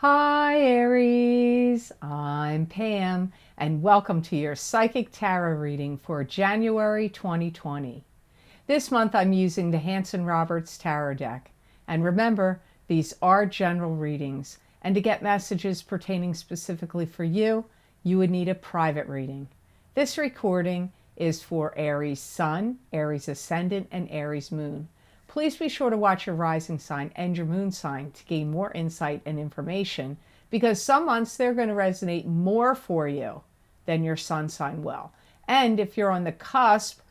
Hi Aries, I'm Pam and welcome to your Psychic Tarot reading for January 2020. This month I'm using the Hanson Roberts Tarot deck. And remember, these are general readings, and to get messages pertaining specifically for you, you would need a private reading. This recording is for Aries Sun, Aries Ascendant, and Aries Moon. Please be sure to watch your rising sign and your moon sign to gain more insight and information, because some months they're going to resonate more for you than your sun sign will. And if you're on the cusp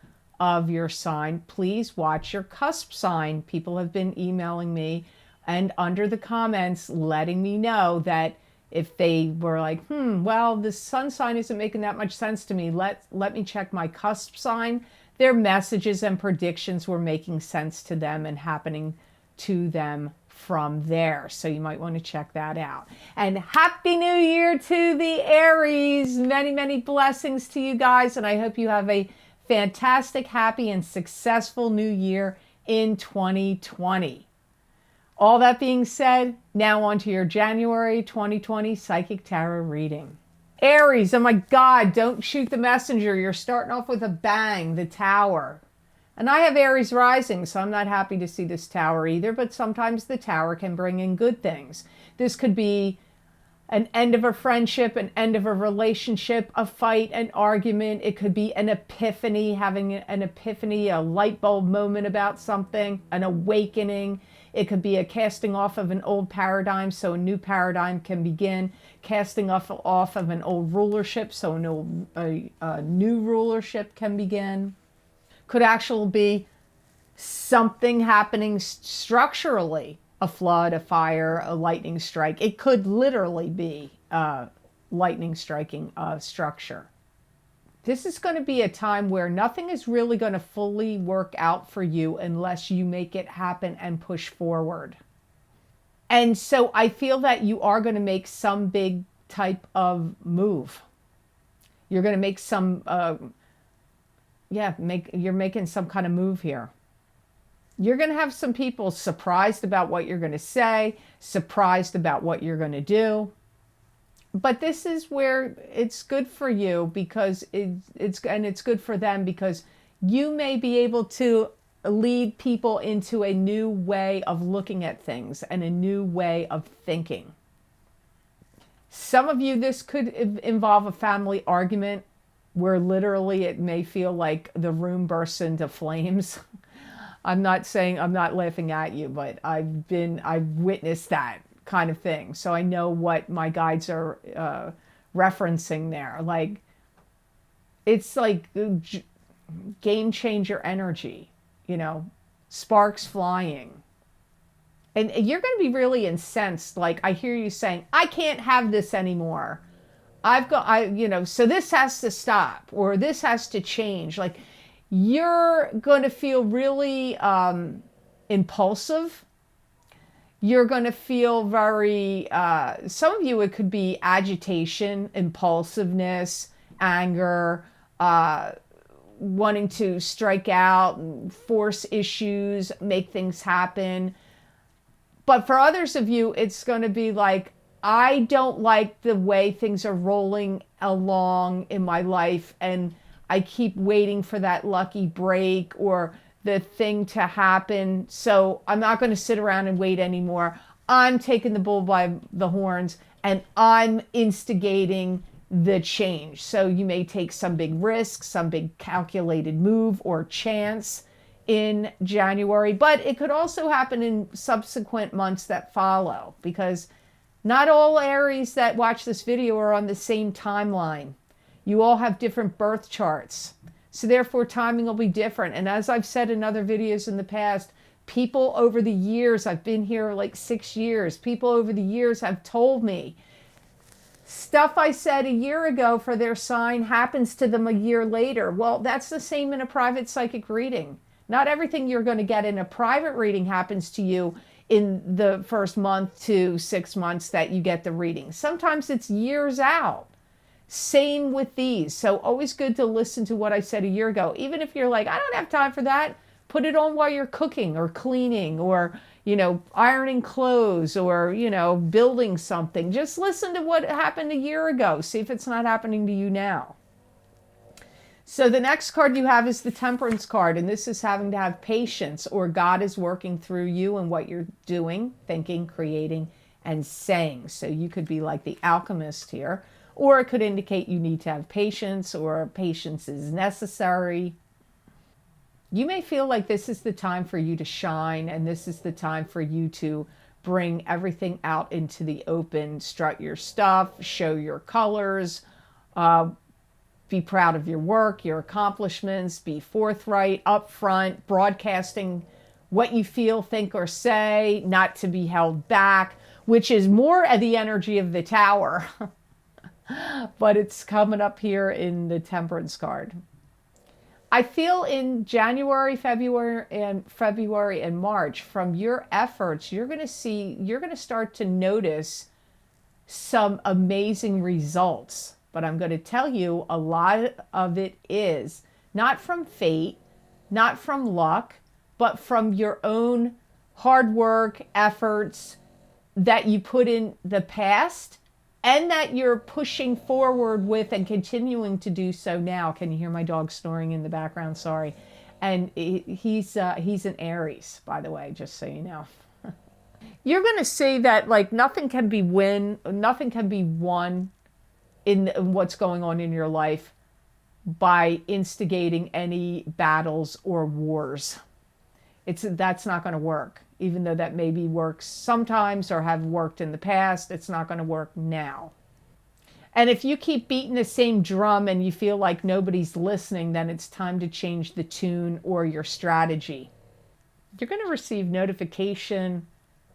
of your sign, please watch your cusp sign. People have been emailing me and under the comments letting me know that if they were like, well, the sun sign isn't making that much sense to me, let me check my cusp sign. Their messages and predictions were making sense to them and happening to them from there. So you might want to check that out. And Happy New Year to the Aries. Many, many blessings to you guys. And I hope you have a fantastic, happy, and successful new year in 2020. All that being said, now on to your January 2020 Psychic Tarot reading. Aries, oh my God, don't shoot the messenger. You're starting off with a bang, the Tower. And I have Aries rising, so I'm not happy to see this Tower either, but sometimes the Tower can bring in good things. This could be an end of a friendship, an end of a relationship, a fight, an argument. It could be an epiphany, having an epiphany, a light bulb moment about something, an awakening. It could be a casting off of an old paradigm, so a new paradigm can begin. Casting off of an old rulership, so a new rulership can begin. Could actually be something happening structurally. A flood, a fire, a lightning strike. It could literally be lightning striking a structure. This is going to be a time where nothing is really going to fully work out for you unless you make it happen and push forward. And so I feel that you are going to make some big type of move. You're going to make some, you're making some kind of move here. You're going to have some people surprised about what you're going to say, surprised about what you're going to do. But this is where it's good for you because it's good for them because you may be able to lead people into a new way of looking at things and a new way of thinking. Some of you, this could involve a family argument where literally it may feel like the room bursts into flames. I'm not laughing at you, but I've witnessed that kind of thing. So I know what my guides are referencing there. Like, it's like game changer energy, sparks flying. And you're going to be really incensed. Like, I hear you saying, I can't have this anymore. So this has to stop, or this has to change. Like, you're going to feel really impulsive. You're going to feel very, some of you, it could be agitation, impulsiveness, anger, wanting to strike out, force issues, make things happen. But for others of you, it's going to be like, I don't like the way things are rolling along in my life, and I keep waiting for that lucky break or the thing to happen. So I'm not going to sit around and wait anymore. I'm taking the bull by the horns and I'm instigating the change. So you may take some big risk, some big calculated move or chance in January, but it could also happen in subsequent months that follow, because not all Aries that watch this video are on the same timeline. You all have different birth charts. So therefore, timing will be different. And as I've said in other videos in the past, people over the years, I've been here like 6 years, people over the years have told me stuff I said a year ago for their sign happens to them a year later. Well, that's the same in a private psychic reading. Not everything you're going to get in a private reading happens to you in the first month to 6 months that you get the reading. Sometimes it's years out. Same with these. So always good to listen to what I said a year ago. Even if you're like, I don't have time for that, Put it on while you're cooking or cleaning or, ironing clothes or, building something. Just listen to what happened a year ago. See if it's not happening to you now. So the next card you have is the Temperance card, and this is having to have patience, or God is working through you and what you're doing, thinking, creating, and saying. So you could be like the alchemist here, or it could indicate you need to have patience, or patience is necessary. You may feel like this is the time for you to shine, and this is the time for you to bring everything out into the open, strut your stuff, show your colors, be proud of your work, your accomplishments, be forthright, upfront, broadcasting what you feel, think, or say, not to be held back, which is more of the energy of the Tower. But it's coming up here in the Temperance card. I feel in January, February, and March, from your efforts, you're going to start to notice some amazing results. But I'm going to tell you, a lot of it is not from fate, not from luck, but from your own hard work, efforts that you put in the past and that you're pushing forward with and continuing to do so now. Can you hear my dog snoring in the background? Sorry. And he's an Aries, by the way, just so you know. You're going to see that like nothing can be won in what's going on in your life by instigating any battles or wars. That's not going to work. Even though that maybe works sometimes or have worked in the past, it's not going to work now. And if you keep beating the same drum and you feel like nobody's listening, then it's time to change the tune or your strategy. You're going to receive notification,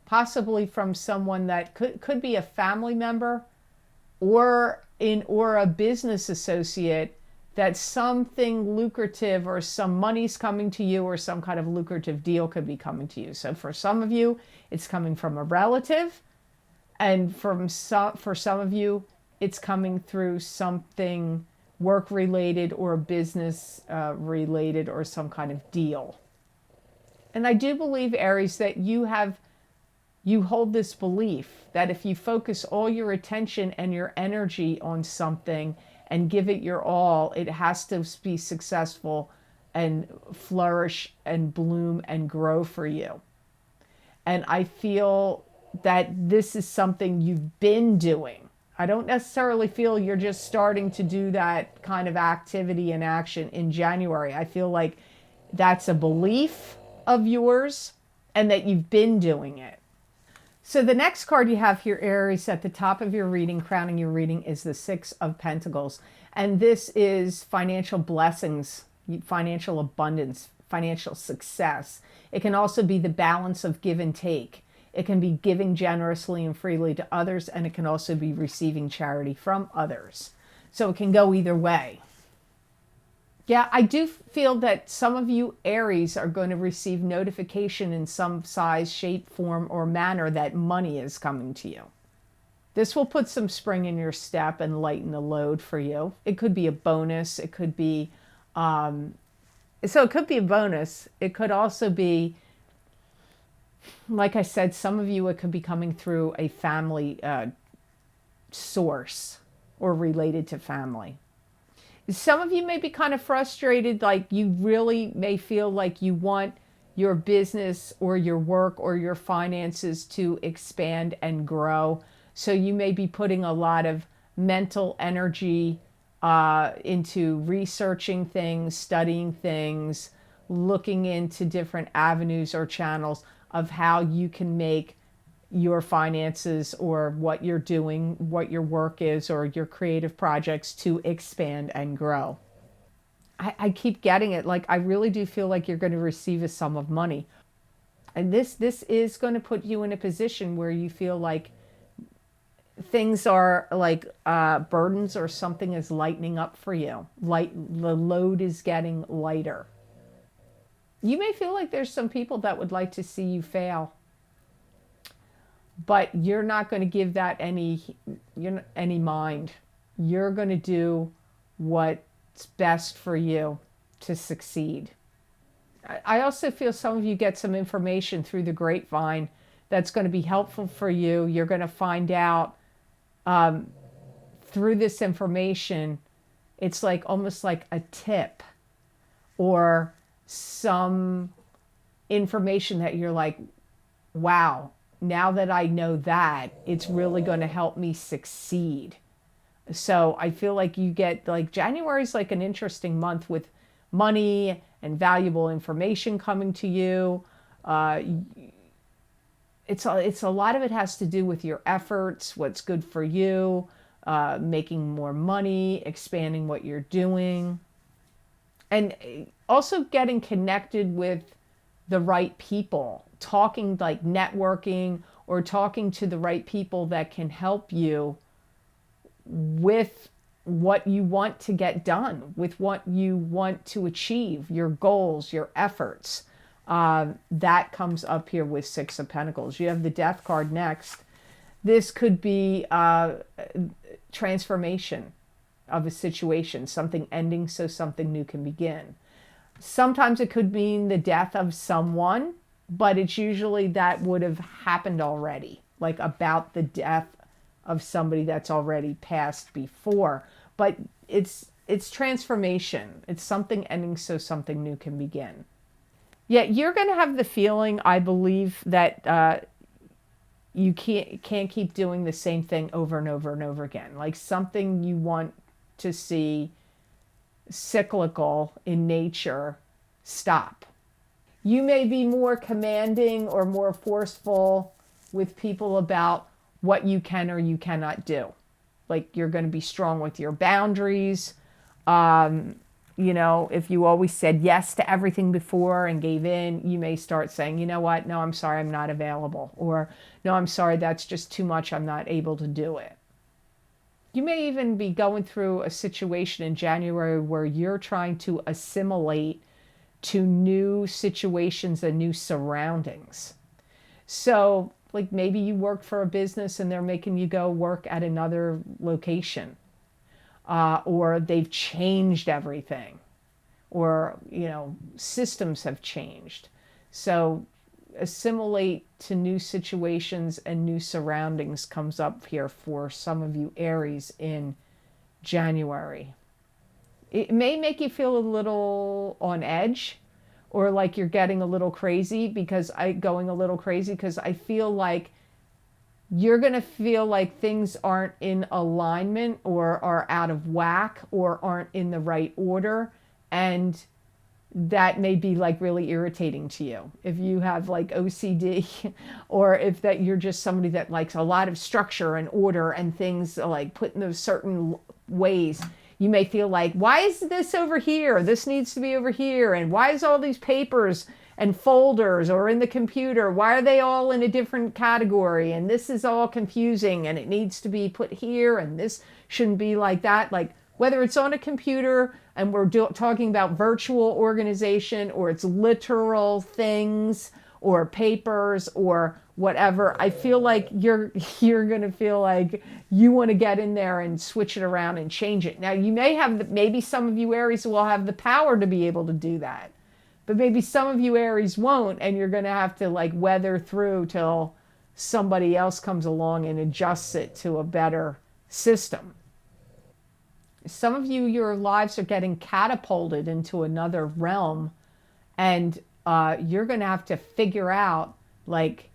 possibly from someone that could be a family member or a business associate, that something lucrative or some money's coming to you or some kind of lucrative deal could be coming to you. So for some of you, it's coming from a relative, and for some of you, it's coming through something work-related or business-related or some kind of deal. And I do believe, Aries, that you hold this belief that if you focus all your attention and your energy on something and give it your all, it has to be successful and flourish and bloom and grow for you. And I feel that this is something you've been doing. I don't necessarily feel you're just starting to do that kind of activity and action in January. I feel like that's a belief of yours and that you've been doing it. So the next card you have here, Aries, at the top of your reading, crowning your reading, is the Six of Pentacles. And this is financial blessings, financial abundance, financial success. It can also be the balance of give and take. It can be giving generously and freely to others, and it can also be receiving charity from others. So it can go either way. Yeah, I do feel that some of you Aries are going to receive notification in some size, shape, form, or manner that money is coming to you. This will put some spring in your step and lighten the load for you. It could be a bonus. It could be, it could be a bonus. It could also be, like I said, some of you, it could be coming through a family source or related to family. Some of you may be kind of frustrated, like you really may feel like you want your business or your work or your finances to expand and grow. So you may be putting a lot of mental energy into researching things, studying things, looking into different avenues or channels of how you can make your finances or what you're doing, what your work is, or your creative projects to expand and grow. I keep getting it. Like, I really do feel like you're going to receive a sum of money. And this is going to put you in a position where you feel like things are like burdens or something is lightening up for you. The load is getting lighter. You may feel like there's some people that would like to see you fail, but you're not going to give that any mind. You're going to do what's best for you to succeed. I also feel some of you get some information through the grapevine that's going to be helpful for you. You're going to find out through this information, it's like almost like a tip or some information that you're like, wow, now that I know that, it's really going to help me succeed. So I feel like you get, like, January is like an interesting month with money and valuable information coming to you. It's a lot of it has to do with your efforts, what's good for you, making more money, expanding what you're doing, and also getting connected with the right people, talking, like networking, or talking to the right people that can help you with what you want to get done, with what you want to achieve, your goals, your efforts. That comes up here with Six of Pentacles. You have the Death card next. This could be transformation of a situation, something ending so something new can begin. Sometimes it could mean the death of someone, but it's usually that would have happened already, like about the death of somebody that's already passed before. But it's transformation. It's something ending so something new can begin. Yet you're going to have the feeling, I believe, that you can't keep doing the same thing over and over and over again. Like something you want to see cyclical in nature stop. You may be more commanding or more forceful with people about what you can or you cannot do. Like you're going to be strong with your boundaries. You know, if you always said yes to everything before and gave in, you may start saying, you know what, no, I'm sorry, I'm not available. Or, no, I'm sorry, that's just too much, I'm not able to do it. You may even be going through a situation in January where you're trying to assimilate to new situations and new surroundings. So, like maybe you work for a business and they're making you go work at another location. Or they've changed everything, or, you know, systems have changed. So assimilate to new situations and new surroundings comes up here for some of you Aries in January. It may make you feel a little on edge, or like you're getting a little crazy because I feel like you're going to feel like things aren't in alignment or are out of whack or aren't in the right order. And that may be like really irritating to you. If you have like OCD or if that you're just somebody that likes a lot of structure and order and things like put in those certain ways, you may feel like, why is this over here? This needs to be over here. And why is all these papers and folders or in the computer, why are they all in a different category? And this is all confusing and it needs to be put here and this shouldn't be like that. Like whether it's on a computer and we're talking about virtual organization, or it's literal things or papers or whatever, I feel like you're going to feel like you want to get in there and switch it around and change it. Now you may have, maybe some of you Aries will have the power to be able to do that. But maybe some of you Aries won't, and you're going to have to like weather through till somebody else comes along and adjusts it to a better system. Some of you, your lives are getting catapulted into another realm, and you're going to have to figure out, like,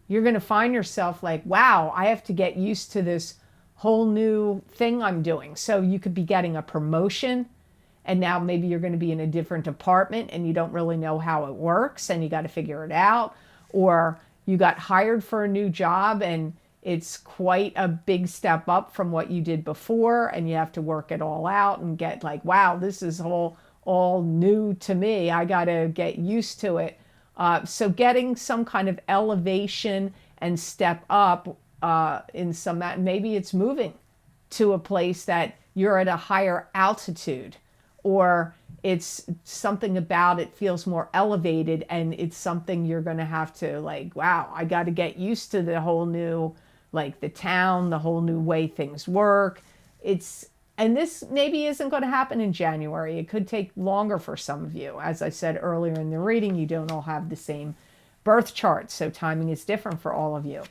you're going to find yourself like, wow, I have to get used to this whole new thing I'm doing. So you could be getting a promotion, and now maybe you're going to be in a different department and you don't really know how it works and you got to figure it out. Or you got hired for a new job and it's quite a big step up from what you did before, and you have to work it all out and get like, wow, this is all new to me. I got to get used to it. So getting some kind of elevation and step up in some, maybe it's moving to a place that you're at a higher altitude, or it's something about it feels more elevated, and it's something you're going to have to like, wow, I got to get used to the whole new, like the town, the whole new way things work. It's And this maybe isn't going to happen in January. It could take longer for some of you. As I said earlier in the reading, you don't all have the same birth chart, so timing is different for all of you.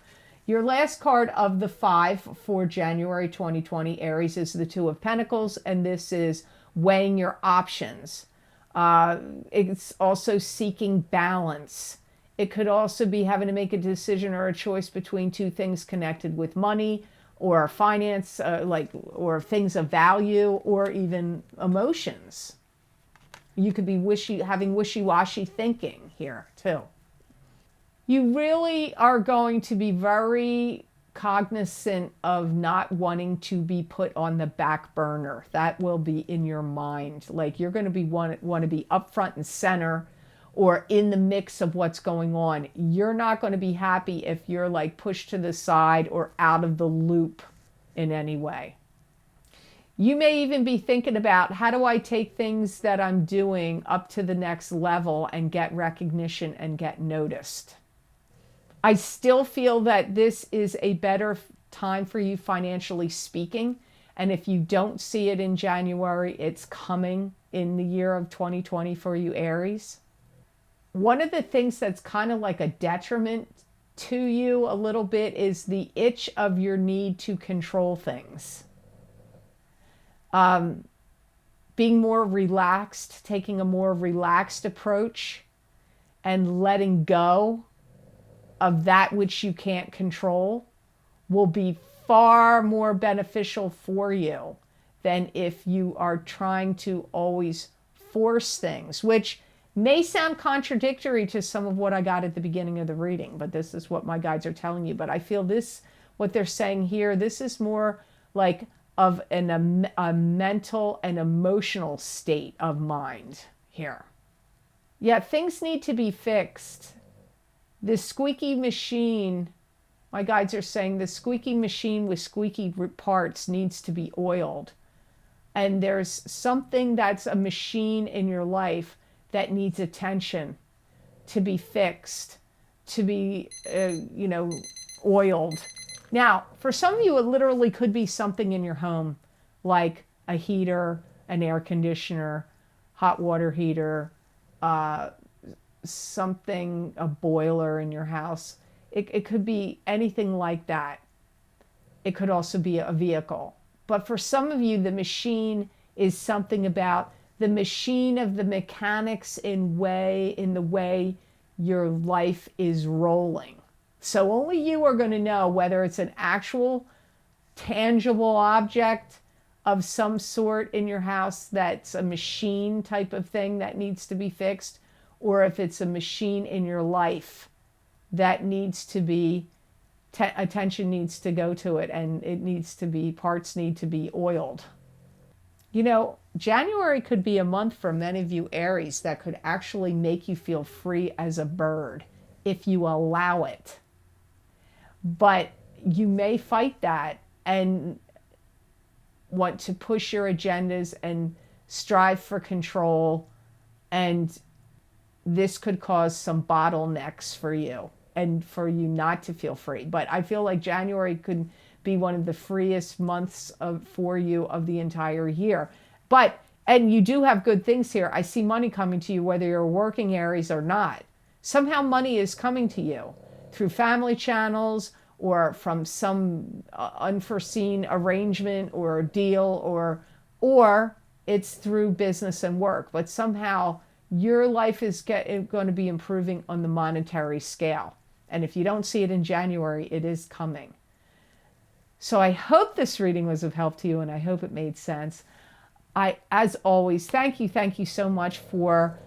Your last card of the 5 for January 2020, Aries, is the Two of Pentacles, and this is weighing your options. It's also seeking balance. It could also be having to make a decision or a choice between two things connected with money or finance, or things of value, or even emotions. You could be having wishy-washy thinking here too. You really are going to be very cognizant of not wanting to be put on the back burner. That will be in your mind. Like you're going to want to be up front and center, or in the mix of what's going on. You're not going to be happy if you're like pushed to the side or out of the loop in any way. You may even be thinking about, how do I take things that I'm doing up to the next level and get recognition and get noticed? I still feel that this is a better time for you financially speaking. And if you don't see it in January, it's coming in the year of 2020 for you, Aries. One of the things that's kind of like a detriment to you a little bit is the itch of your need to control things. Being more relaxed, taking a more relaxed approach, and letting go of that which you can't control will be far more beneficial for you than if you are trying to always force things, which may sound contradictory to some of what I got at the beginning of the reading, but this is what my guides are telling you. But I feel this, what they're saying here, this is more like of a mental and emotional state of mind here. Yeah, things need to be fixed. This squeaky machine, my guides are saying, the squeaky machine with squeaky parts needs to be oiled. And there's something that's a machine in your life that needs attention, to be fixed, to be, oiled. Now, for some of you, it literally could be something in your home, like a heater, an air conditioner, hot water heater, something, a boiler in your house. It could be anything like that. It could also be a vehicle. But for some of you, the machine is something about the machine of the mechanics in the way your life is rolling. So only you are going to know whether it's an actual tangible object of some sort in your house that's a machine type of thing that needs to be fixed, or if it's a machine in your life that needs to be, attention needs to go to it, and it needs to be, parts need to be oiled. You know, January could be a month for many of you Aries that could actually make you feel free as a bird if you allow it. But you may fight that and want to push your agendas and strive for control, and this could cause some bottlenecks for you and for you not to feel free. But I feel like January could be one of the freest months for you of the entire year. And you do have good things here. I see money coming to you, whether you're working Aries or not. Somehow money is coming to you through family channels or from some unforeseen arrangement or deal, or it's through business and work. But somehow your life is going to be improving on the monetary scale. And if you don't see it in January, it is coming. So I hope this reading was of help to you, and I hope it made sense. As always, thank you so much for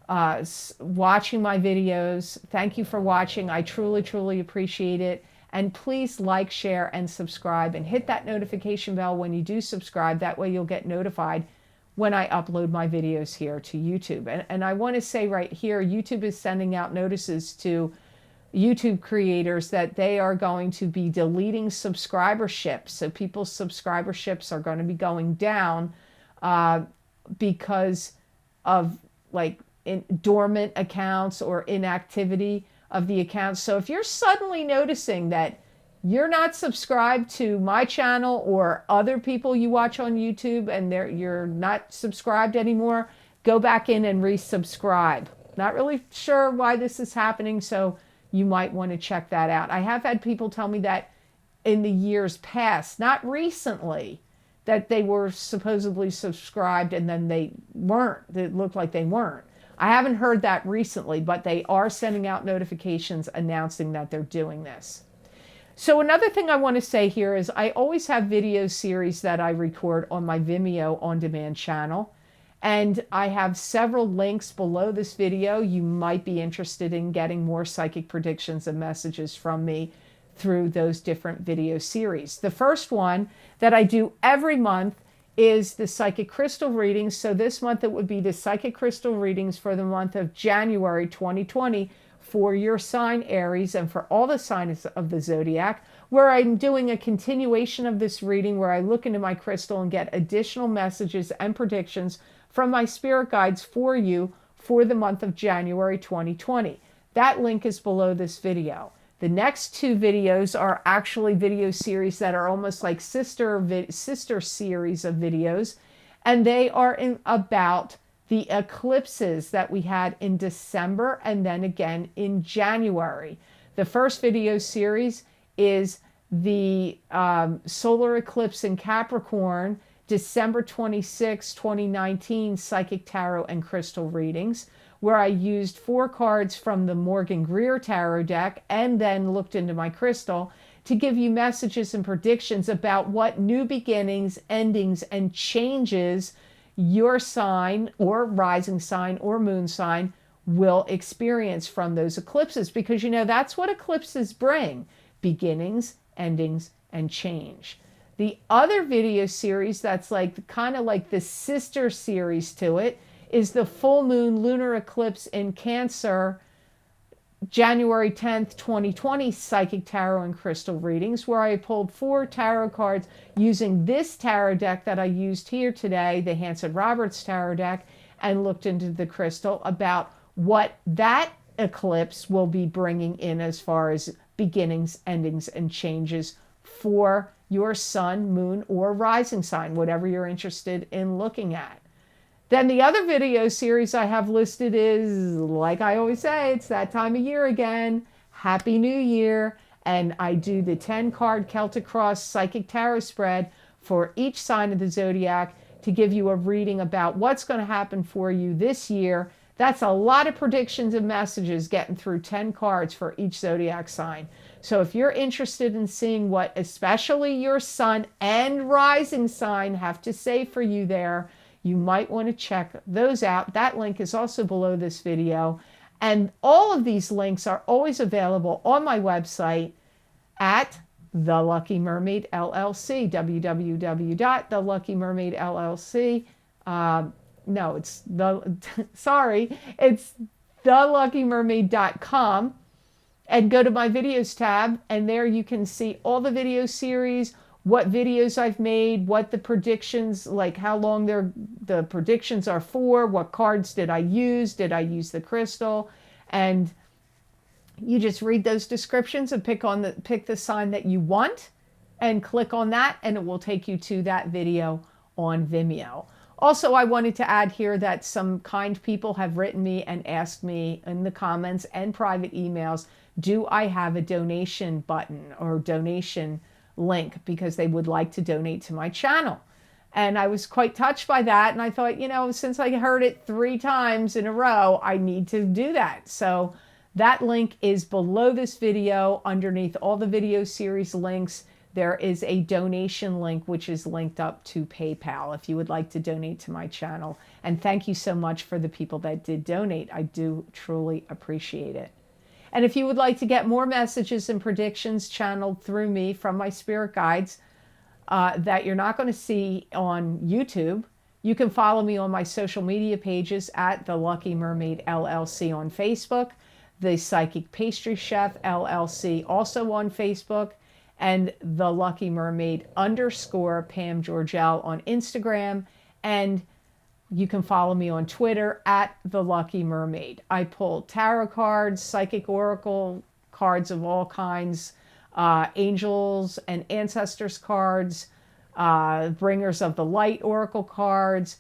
watching my videos. Thank you for watching. I truly, truly appreciate it. And please like, share, and subscribe, and hit that notification bell when you do subscribe. That way you'll get notified when I upload my videos here to YouTube. And I want to say right here, YouTube is sending out notices to YouTube creators that they are going to be deleting subscriberships. So people's subscriberships are going to be going down because of dormant accounts or inactivity of the accounts. So if you're suddenly noticing that you're not subscribed to my channel or other people you watch on YouTube and you're not subscribed anymore, go back in and resubscribe. Not really sure why this is happening, so you might want to check that out. I have had people tell me that in the years past, not recently, that they were supposedly subscribed and then they weren't. It looked like they weren't. I haven't heard that recently, but they are sending out notifications announcing that they're doing this. So another thing I want to say here is I always have video series that I record on my Vimeo on-demand channel. And I have several links below this video. You might be interested in getting more psychic predictions and messages from me through those different video series. The first one that I do every month is the psychic crystal readings. So this month it would be the psychic crystal readings for the month of January 2020 for your sign Aries and for all the signs of the zodiac, where I'm doing a continuation of this reading where I look into my crystal and get additional messages and predictions from my spirit guides for you for the month of January 2020. That link is below this video. The next two videos are actually video series that are almost like sister series of videos, and they are about the eclipses that we had in December and then again in January. The first video series is the solar eclipse in Capricorn, December 26, 2019, Psychic Tarot and Crystal readings, where I used 4 cards from the Morgan Greer Tarot deck and then looked into my crystal to give you messages and predictions about what new beginnings, endings, and changes your sign or rising sign or moon sign will experience from those eclipses. Because you know, that's what eclipses bring: beginnings, endings, and change. The other video series that's like kind of like the sister series to it is the full moon lunar eclipse in Cancer, January 10th, 2020, Psychic Tarot and Crystal readings, where I pulled 4 tarot cards using this tarot deck that I used here today, the Hanson Roberts Tarot deck, and looked into the crystal about what that eclipse will be bringing in as far as beginnings, endings, and changes for your sun, moon, or rising sign, whatever you're interested in looking at. Then the other video series I have listed is, like I always say, it's that time of year again. Happy New Year. And I do the 10-card Celtic Cross Psychic Tarot spread for each sign of the zodiac to give you a reading about what's going to happen for you this year. That's a lot of predictions and messages getting through 10 cards for each zodiac sign. So if you're interested in seeing what especially your sun and rising sign have to say for you there, you might want to check those out. That link is also below this video. And all of these links are always available on my website at The Lucky Mermaid LLC, www.theluckymermaidllc. No, it's it's theluckymermaid.com. And go to my videos tab, and there you can see all the video series, what videos I've made, what the predictions, like how long the predictions are for, what cards did I use the crystal, and you just read those descriptions and pick the sign that you want and click on that, and it will take you to that video on Vimeo. Also, I wanted to add here that some kind people have written me and asked me in the comments and private emails, do I have a donation button or donation link, because they would like to donate to my channel. And I was quite touched by that, and I thought, you know, since I heard it 3 times in a row, I need to do that. So that link is below this video. Underneath all the video series links, there is a donation link which is linked up to PayPal if you would like to donate to my channel. And thank you so much for the people that did donate. I do truly appreciate it. And if you would like to get more messages and predictions channeled through me from my spirit guides that you're not going to see on YouTube, you can follow me on my social media pages at The Lucky Mermaid LLC on Facebook, The Psychic Pastry Chef LLC also on Facebook, and The Lucky Mermaid _ Pam Georgel on Instagram, and you can follow me on Twitter at The Lucky Mermaid. I pull tarot cards, psychic oracle cards of all kinds, angels and ancestors cards, bringers of the light oracle cards,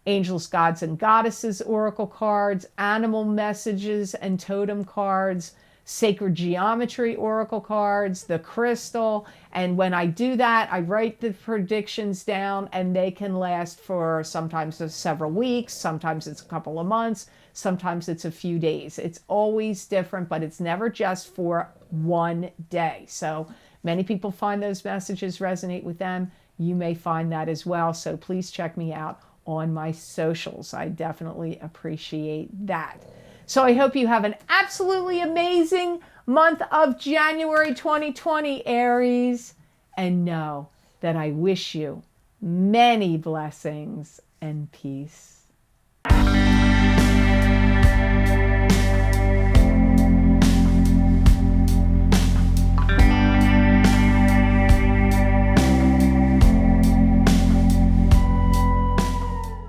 angels, gods, and goddesses oracle cards, animal messages and totem cards, sacred geometry oracle cards, the crystal. And when I do that, I write the predictions down, and they can last for sometimes several weeks, sometimes it's a couple of months, sometimes it's a few days. It's always different, but it's never just for one day. So many people find those messages resonate with them. You may find that as well. So please check me out on my socials. I definitely appreciate that. So I hope you have an absolutely amazing month of January 2020, Aries. And know that I wish you many blessings and peace.